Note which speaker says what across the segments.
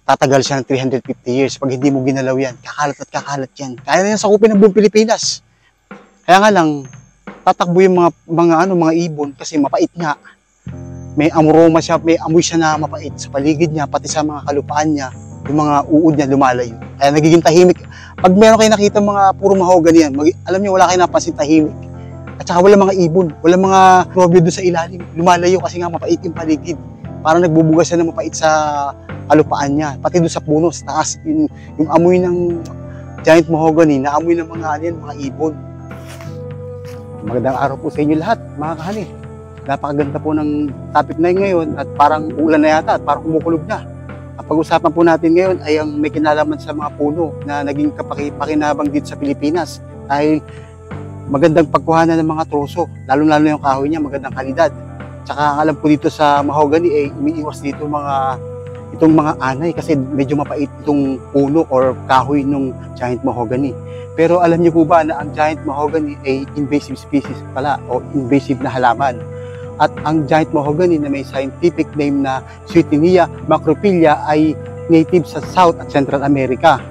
Speaker 1: tatagal siya ng 350 years. Pag hindi mo ginalaw yan, kakalat at kakalat yan. Kaya na yan sakupin ng buong Pilipinas. Kaya nga lang, tatakbo yung mga ibon kasi mapait nga. May aroma siya, may amoy siya na mapait sa paligid niya, pati sa mga kalupaan niya, yung mga uod niya lumalayo. Kaya nagiging tahimik. Pag meron kayo nakita mga puro mahogany yan, alam niyo wala kayo napansin, tahimik. At saka wala mga ibon, wala mga robyo doon sa ilalim. Lumalayo kasi nga mapait yung paligid. Parang nagbubugas siya ng mapait sa kalupaan niya. Pati doon sa puno, sa taas, yung amoy ng giant mahogany, na amoy ng mga ibon. Magandang araw po sa inyo lahat, mga kahani. Napakaganda po ng topic na ngayon at parang ulan na yata at parang kumukulog na. Ang pag-usapan po natin ngayon ay ang may kinalaman sa mga puno na naging pakinabang dito sa Pilipinas. Dahil magandang pagkuhanan ng mga troso, lalo-lalo yung kahoy niya, magandang kalidad. Tsaka alam po dito sa mahogany ay umiiwas dito itong mga anay kasi medyo mapait itong puno or kahoy ng giant mahogany. Pero alam niyo po ba na ang giant mahogany ay invasive species pala o invasive na halaman? At ang giant mahogany na may scientific name na Swietenia macrophylla ay native sa South at Central America.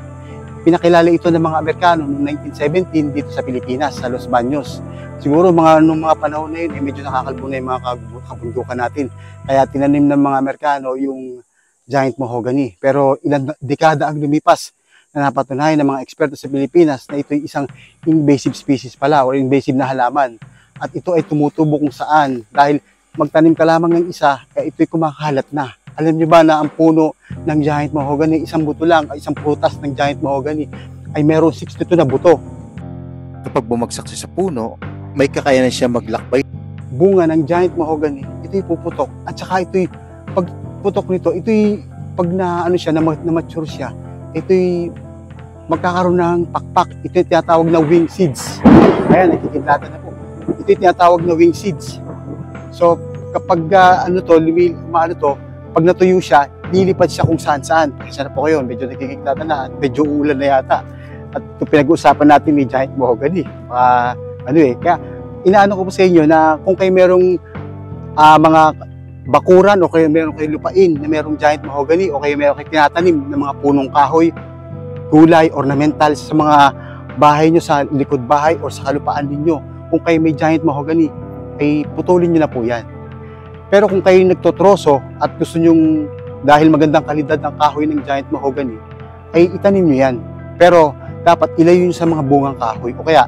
Speaker 1: Pinakilala ito ng mga Amerikano noong 1917 dito sa Pilipinas, sa Los Baños. Siguro nung mga panahon na yun, medyo nakakalbo na yung mga kabundukan natin. Kaya tinanim ng mga Amerikano yung giant mahogany. Pero ilang dekada ang lumipas na napatunayan ng mga eksperto sa Pilipinas na ito ay isang invasive species pala o invasive na halaman. At ito ay tumutubo kung saan dahil magtanim ka lamang ng isa, kaya ito'y kumakalat na. Alam niyo ba na ang puno ng giant mahogany, isang buto lang, isang prutas ng giant mahogany ay mayroong 62 na buto.
Speaker 2: Kapag bumagsak siya sa puno, may kakayanan siya maglakbay.
Speaker 1: Bunga ng giant mahogany, ito'y puputok. At saka ito'y, pag putok nito, ito'y, pag na mature siya, ito'y magkakaroon ng pakpak. Ito'y tinatawag na wing seeds. Ayan, nakikita na po. Ito'y tinatawag na wing seeds. So, kapag pag natuyo siya, lilipad siya kung saan-saan. Kasi na po kayo, medyo nakikita na at medyo ulan na yata. At ito pinag-uusapan natin ni giant mahogany. Kaya inaano ko po sa inyo na kung kayo merong mga bakuran o kayo meron kayo lupain na merong giant mahogany o kayo meron kayo tinatanim ng mga punong kahoy, gulay, ornamental sa mga bahay nyo, sa likod bahay o sa kalupaan ninyo, kung kayo may giant mahogany, ay putulin nyo na po yan. Pero kung kayo nagtotroso at gusto nyong, dahil magandang kalidad ng kahoy ng giant mahogany, ay itanim nyo yan. Pero dapat ilayo nyo sa mga bungang kahoy. O kaya,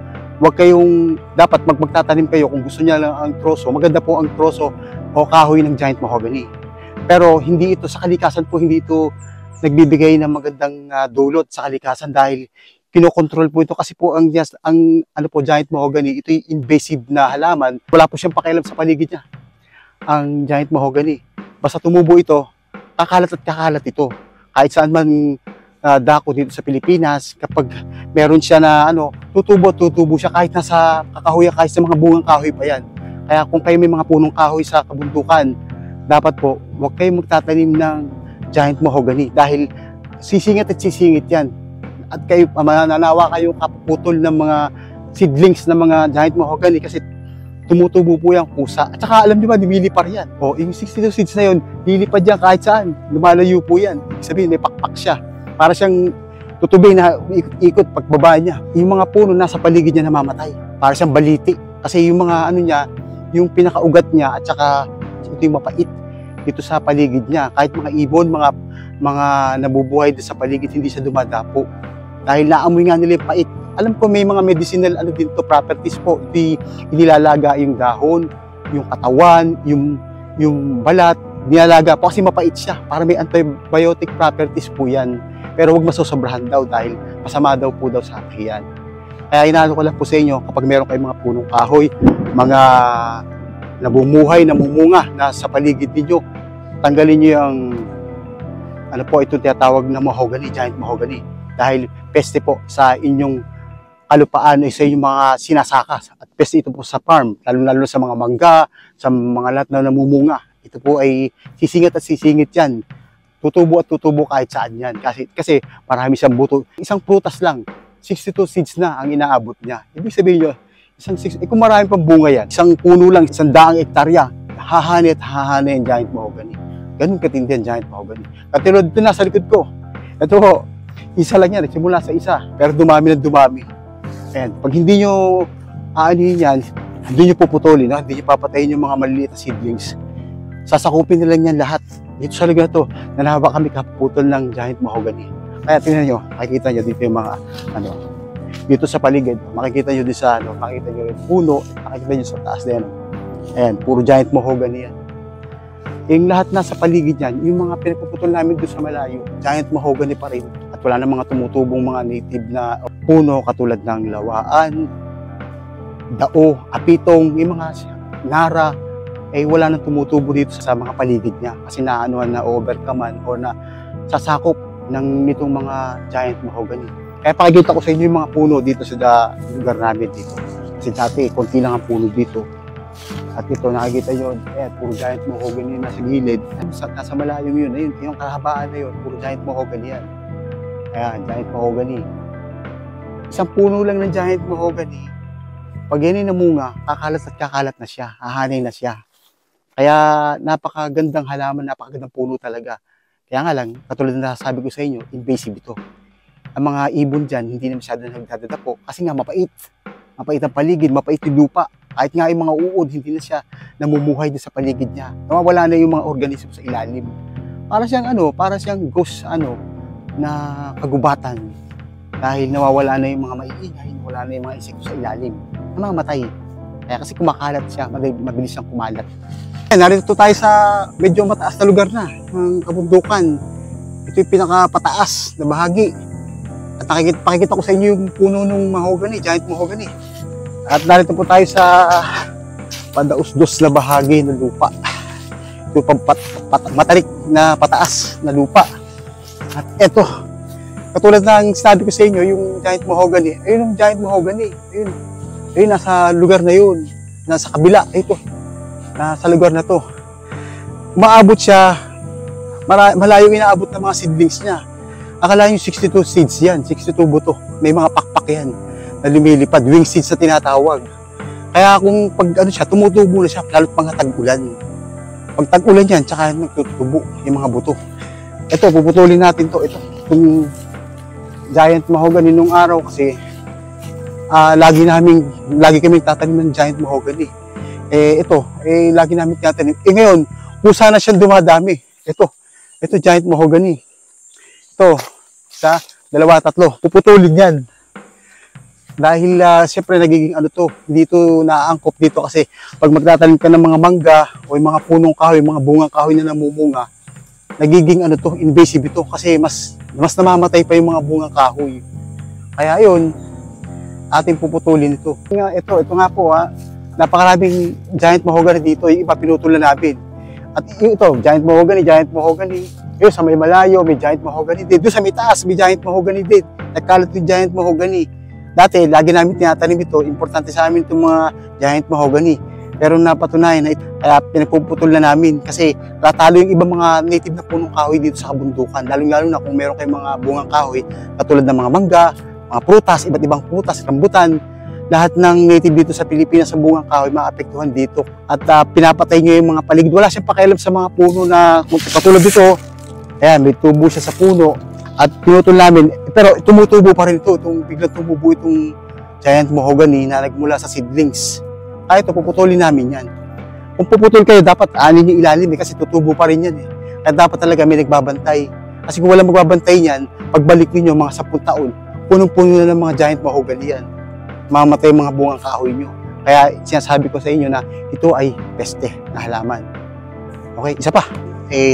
Speaker 1: dapat magtatanim kayo kung gusto nyo lang ang troso. Maganda po ang troso o kahoy ng giant mahogany. Pero hindi ito, sa kalikasan po, hindi ito nagbibigay ng magandang dulot sa kalikasan dahil kinokontrol po ito kasi po ang giant mahogany, ito yung invasive na halaman. Wala po siyang pakialam sa paligid niya. Ang giant mahogany, basta tumubo ito, kakalat at kakalat ito. Kahit saan man dako dito sa Pilipinas, kapag meron siya na tutubo siya kahit nasa kakahuyan, kahit sa mga bungang kahoy pa yan. Kaya kung kayo may mga punong kahoy sa kabundukan, dapat po, huwag kayong magtatanim ng giant mahogany dahil sisingit at sisingit yan. At kayo, mananawa kayo kaputol ng mga seedlings ng mga giant mahogany kasi tumutubo po yung pusa. At saka alam niyo ba, lumilipar yan. O, yung 62 seeds na yun, lilipad yan kahit saan. Lumalayo po yan. Ibig sabihin, may pakpak siya. Para siyang tutubay na ikot pagbaba niya. Yung mga puno nasa paligid niya namamatay. Para siyang baliti. Kasi yung mga yung pinakaugat niya at saka ito yung mapait dito sa paligid niya. Kahit mga ibon, mga nabubuhay sa paligid, hindi siya dumadapo. Dahil naamoy nga nila yung pait. Alam ko may mga medicinal properties po. Inilalaga yung dahon, yung katawan, yung balat. Nilalaga po kasi mapait siya. Para may antibiotic properties po yan. Pero huwag masosobrahan daw dahil masama daw po sa kahiyan. Kaya inaano ko lang po sa inyo kapag meron kayong mga punong kahoy, mga nabumuhay, namumunga na sa paligid ninyo, tanggalin nyo yung ito tinatawag na mahogany, giant mahogany. Dahil peste po sa inyong kalupaan ay sa inyong mga sinasaka. At peste ito po sa farm, lalo-lalo sa mga mangga, sa mga lahat na namumunga. Ito po ay sisingit at sisingit yan. Tutubo at tutubo kahit saan yan. Kasi marami siyang buto. Isang prutas lang, 62 seeds na ang inaabot niya. Ibig sabihin nyo, kung marami pang bunga yan, isang puno lang, 100 hektarya, hahani at hahani ang giant mahogany. Ganun katindi ang giant mahogany. Katulad ito na sa likod ko, Ito ho, isa lang yan, simula sa isa, pero dumami na dumami. Ayan, pag hindi nyo aanuhin yan, hindi nyo puputulin, no? Hindi nyo papatayin yung mga maliliit na seedlings. Sasakupin nila yan lahat. Dito sa lugar na to, nanahaba kami kaputol ng giant mahogany. Kaya tingnan nyo, makikita nyo dito yung mga, dito sa paligid, makikita nyo dito sa, makikita nyo yung puno, makikita nyo sa taas na yan. Ayan, puro giant mahogany yan. Yung lahat nasa paligid yan, yung mga pinagpuputol namin doon sa malayo, giant mahogany pa rin. At wala na mga tumutubong mga native na puno katulad ng lawaan, dao, apitong, yung mga nara, wala nang tumutubo dito sa mga paligid niya. Kasi naanuhan na overcomean o na sasakop ng nitong mga giant mahogany. Kaya pakikita ko sa inyo yung mga puno dito sa lugar namin dito. Kasi dati, konti lang ang puno dito. At ito, nakikita nyo, puro giant mahogany na sa gilid. Nasa malayo yun, ayun, yung kahabaan na yun, puro giant mahogany yan. Ayan, giant mahogany. Isang puno lang ng giant mahogany, pag yan namunga, kakalat at kakalat na siya, hahanay na siya. Kaya napakagandang halaman, napakagandang puno talaga. Kaya nga lang, katulad na sabi ko sa inyo, invasive ito. Ang mga ibon dyan, hindi na masyado nagdadadapo kasi nga mapait. Mapait ang paligid, mapait yung lupa. Kahit nga yung mga uod, hindi na siya namumuhay din sa paligid niya. Nawawala na yung mga organismo sa ilalim. Para siyang ghost, na kagubatan. Dahil nawawala na yung mga maiingay, nawawala na yung mga insekto sa ilalim. Namamatay. Kaya kasi kumakalat siya, mabilis siyang kumalat. Narito tayo sa medyo mataas na lugar na, ng kabundukan. Ito yung pinakapataas na bahagi. At pakikita ko sa inyo yung puno ng mahogany, giant mahogany. At narito po tayo sa padausdos na bahagi ng lupa. Ito yung matalik na pataas na lupa. At ito, katulad ng sinabi ko sa inyo, yung giant mahogany. Ayun yung giant mahogany. Ayun, nasa lugar na yun. Nasa kabila. Ito, nasa lugar na to. Umaabot siya, malayo inaabot ng mga seedlings niya. Akala yung 62 seeds yan, 62 buto. May mga pakpak yan na lumilipad, wing seeds na tinatawag. Kaya kung pag siya, tumutubo na siya, lalo't mga tag-ulan. Pag tag-ulan yan, tsaka nagtutubo yung mga buto. Ito, puputulin natin to. Itong giant mahogany nung araw kasi lagi kaming tatanim ng giant mahogany. Lagi namin tatanim. Ngayon, kusa na siyang dumadami. Ito giant mahogany. Ito, isa, dalawa, tatlo. Puputulin yan. Dahil siyempre nagiging hindi ito naaangkop dito kasi pag magtatanim ka ng mga mangga o yung mga punong kahoy, mga bungang kahoy na namumunga, nagiging invasive ito kasi mas namamatay pa yung mga bungang kahoy. Kaya yun, ating puputulin ito. Ito nga po napakaraming giant mahogany dito, yung iba pinutulan namin. At ito, giant mahogany. Yun, sa may malayo, may giant mahogany din. Doon sa may taas, may giant mahogany din. Nagkalat yung giant mahogany. Dati, lagi namin tinatanim ito. Importante sa amin itong mga giant mahogany. Pero napatunayan na kaya pinagpuputol na namin kasi tatalo yung ibang mga native na punong kahoy dito sa kabundukan. Lalo na kung meron kayong mga bungang kahoy katulad ng mga mangga, mga prutas, iba't ibang prutas, rambutan. Lahat ng native dito sa Pilipinas sa bungang kahoy maapektuhan dito. At pinapatay nyo yung mga paligid. Wala siyang pakialam sa mga puno na katulad dito. Ayan, may tubo siya sa puno. At pinutol namin, pero tumutubo pa rin ito. Biglang tumubo itong giant mahogany na nagmula sa seedlings. Kaya ito, puputulin namin yan. Kung puputol kayo, dapat anin yung ilalim kasi tutubo pa rin yan. Kaya dapat talaga may nagbabantay. Kasi kung walang magbabantay yan, pagbalik ninyo mga 10 taon, punong-puno na ng mga giant mahogany yan. Mamatay mga bungang kahoy nyo. Kaya sinasabi ko sa inyo na ito ay peste na halaman. Okay, isa pa.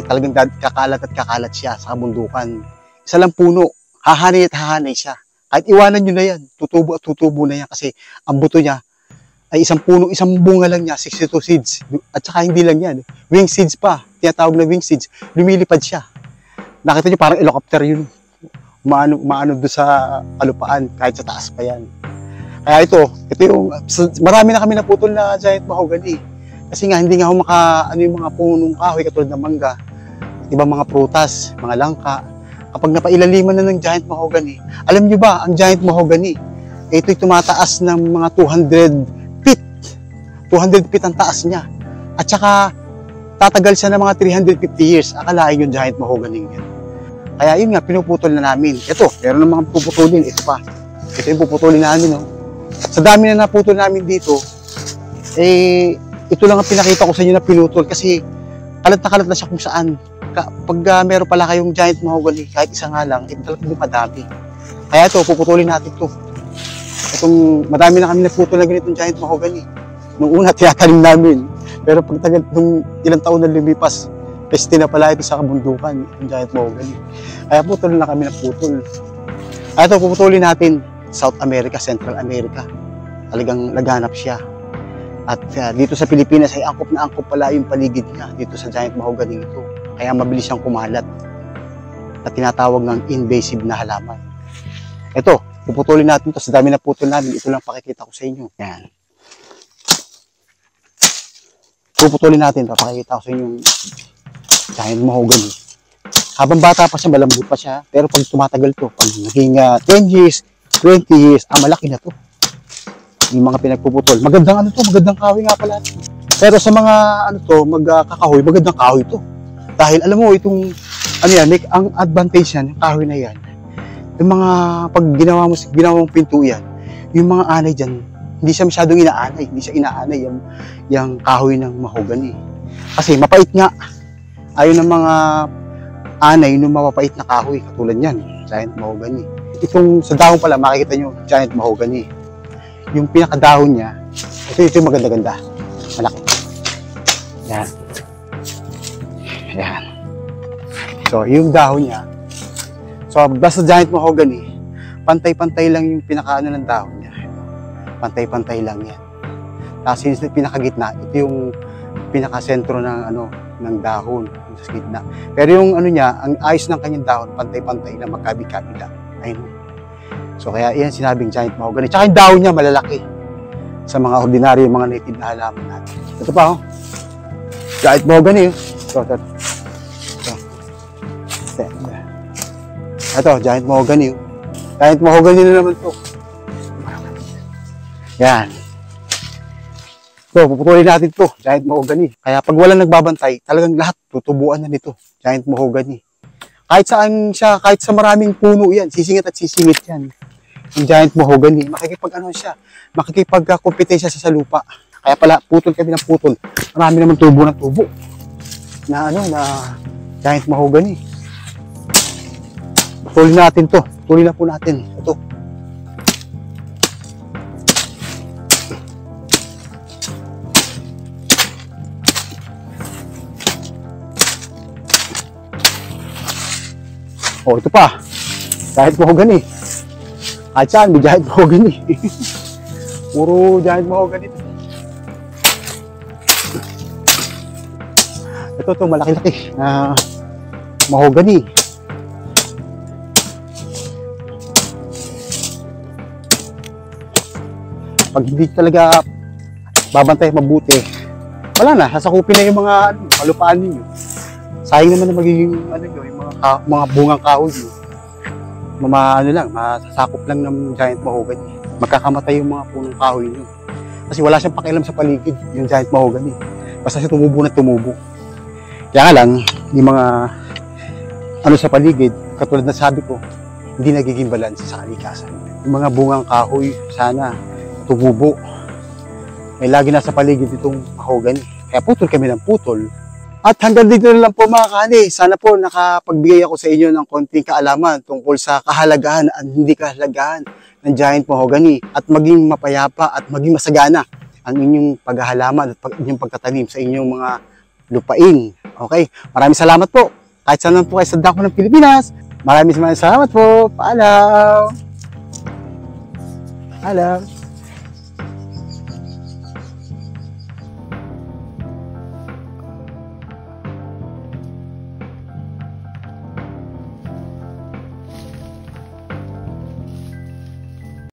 Speaker 1: Talagang kakalat siya sa kabundukan. Isa lang puno, hahanay at hahanay siya. Kahit iwanan nyo na yan, tutubo at tutubo na yan kasi ang buto niya ay isang puno, isang bunga lang niya, 62 seeds. At saka hindi lang yan, wing seeds pa, tinatawag na wing seeds, lumilipad siya. Nakita nyo parang helicopter yun. Umaano doon sa kalupaan, kahit sa taas pa yan. Kaya ito yung, marami na kami naputol na giant mahogany. Kasi nga, hindi nga ako yung mga punong kahoy katulad ng mangga, ibang mga prutas, mga langka. Kapag napailaliman na ng giant mahogany, alam nyo ba, ang giant mahogany, ito'y tumataas ng mga 200 feet. 200 feet ang taas niya. At saka, tatagal siya ng mga 350 years. Akalain yung giant mahogany yan. Kaya yun nga, pinuputol na namin. Ito, meron ng mga puputulin. Ito pa. Ito yung puputulin namin. No? Sa dami na naputol namin dito, ito lang ang pinakita ko sa inyo na pinutol kasi kalat na siya kung saan. Pag meron pala kayong giant mahogany, kahit isa nga lang, talagang dumadami. Kaya ito, puputulin natin ito. Itong, madami na kami naputol na ganitong giant mahogany. Nung una, tiyatanim namin. Pero pagtagal, nung ilang taon na lumipas, peste na pala ito sa kabundukan, yung giant mahogany. Kaya putol na kami ng putol. Kaya ito, puputulin natin South America, Central America. Talagang laganap siya. At dito sa Pilipinas ay angkop na angkop pala yung paligid niya dito sa giant mahogany ito. Kaya mabilis siyang kumalat. At tinatawag ng invasive na halaman. Ito, puputulin natin ito. Sa dami na putol namin, ito lang pakikita ko sa inyo. Yan. Puputulin natin, papakikita ko sa inyo yung giant mahogany. Habang bata pa siya, malambot pa siya. Pero pag tumatagal to, pag naging 10 years, 20 years, malaki na to. Yung mga pinagpuputol. Magandang magandang kahoy nga pala. Pero sa mga magkakahoy, magandang kahoy to. Dahil alam mo, itong, ang advantage yan, yung kahoy na yan. Yung mga, pag ginawa mong pinto yan, yung mga anay dyan, hindi siya masyadong inaanay. Hindi siya inaanay yung kahoy ng mahogany. Kasi mapait nga. Ayaw ng mga anay ng mapapait na kahoy. Katulad yan, giant mahogany. Itong sa dahon pala, makikita nyo, giant mahogany. Yung pinakadahon niya, ito yung maganda-ganda. Malaki. Yan. Yan. So, yung dahon niya. So, basta giant mahogany, pantay-pantay lang yung pinakaano ng dahon niya. Pantay-pantay lang yan. Tapos yung pinakagitna, ito yung pinakasentro ng dahon sa gitna. Pero yung niya, ang ayos ng kanyang dahon, pantay-pantay na magkabi-kabila. Ayun. So kaya yan sinabing giant mahogany. Tsaka yung dahon niya malalaki sa mga ordinaryo, mga native na halaman natin. Ito pa giant mahogany. Ito, giant mahogany. Giant mahogany na naman to. Yan. So, puputulin natin to, giant mahogany. Kaya pag walang nagbabantay, talagang lahat tutubuan na nito, giant mahogany. Kahit saan siya, kahit sa maraming puno yan, sisingit at sisingit yan. Yung giant mahogany, makikipagkompetensya sa lupa. Kaya pala, putol kami ng putol. Marami naman tubo ng tubo. Na giant mahogany. Putulin natin to. Putulin na po natin. Ito. Oh, ito pa. Giant mahogany. At saan, may giant mahogany. Puro giant mahogany. Ito, malaki-laki na mahogany. Pag hindi talaga babantay mabuti, wala na, sasakupin na yung mga kalupaan ninyo. Sayang naman na magiging yung mga bungang kahoy nyo. Masasakop lang ng giant mahogany. Magkakamatay yung mga punong kahoy nyo. Kasi wala siyang pakialam sa paligid, yung giant mahogany. Basta siya tumubo na tumubo. Kaya nga lang, yung mga sa paligid, katulad na sabi ko, hindi nagiging balanse sa kalikasan. Yung mga bungang kahoy, sana tumubo. May lagi nasa paligid itong mahogany. Kaya putol kami ng putol. At hanggang dito na lang po mga kani. Sana po nakapagbigay ako sa inyo ng konting kaalaman tungkol sa kahalagahan at hindi kahalagahan ng giant mahogany. At maging mapayapa at maging masagana ang inyong paghahalaman at inyong pagtatanim sa inyong mga lupain. Okay? Maraming salamat po. Kahit saan po kayo sa dako ng Pilipinas. Maraming salamat po. Paalam! Paalam!